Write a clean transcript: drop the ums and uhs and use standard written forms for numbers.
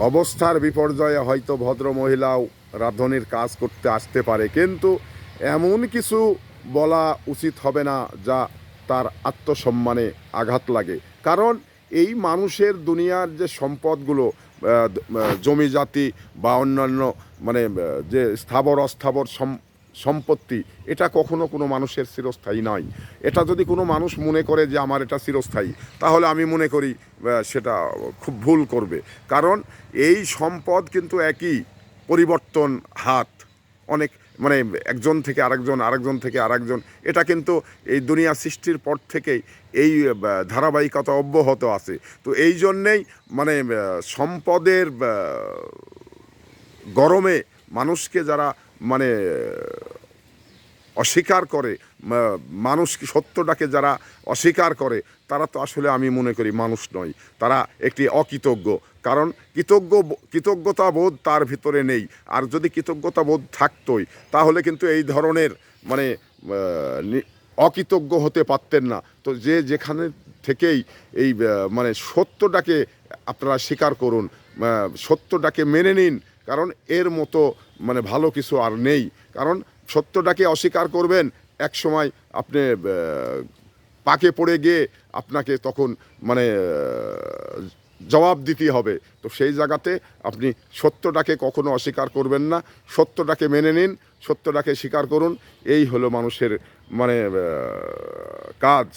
অবস্থার বিপর্যয়ে হয়তো ভদ্র মহিলাও রাঁধুনির কাজ করতে আসতে পারে, কিন্তু এমন কিছু বলা উচিত হবে না যা তার আত্মসম্মানে আঘাত লাগে। কারণ এই মানুষের দুনিয়ার যে সম্পদগুলো, জমি জাতি বা অন্যান্য যে স্থাবর অস্থাবর সম্পত্তি, এটা কখনো কোনো মানুষের চিরস্থায়ী নয়। এটা যদি কোনো মানুষ মনে করে যে আমার এটা চিরস্থায়ী, তাহলে আমি মনে করি সেটা খুব ভুল করবে। কারণ এই সম্পদ কিন্তু একই, পরিবর্তন হাত অনেক, মানে একজন থেকে আরেকজন, আরেকজন থেকে আরেকজন, এটা কিন্তু এই দুনিয়া সৃষ্টির পর থেকেই এই ধারাবাহিকতা অব্যাহত আছে। তো এই জন্যেই সম্পদের গরমে মানুষকে যারা মানে অস্বীকার করে, মানুষকে সত্যটাকে যারা অস্বীকার করে, তারা তো আসলে আমি মনে করি মানুষ নয়, তারা একটি অকৃতজ্ঞ। কারণ কৃতজ্ঞতা বোধ তার ভিতরে নেই। আর যদি কৃতজ্ঞতা বোধ থাকতোই, তাহলে কিন্তু এই ধরনের মানে অকৃতজ্ঞ হতে পারতেন না। তো যে যেখানে থেকেই এই সত্যটাকে আপনারা স্বীকার করুন, সত্যটাকে মেনে নিন। কারণ এর মতো ভালো কিছু আর নেই। কারণ সত্যটাকে অস্বীকার করবেন, এক সময় আপনি পাকে পড়ে গিয়ে আপনাকে তখন জবাব দিতে হবে। তো সেই জায়গাতে আপনি সত্যটাকে কখনো অস্বীকার করবেন না, সত্যটাকে মেনে নিন, সত্যটাকে স্বীকার করুন। এই হলো মানুষের কাজ।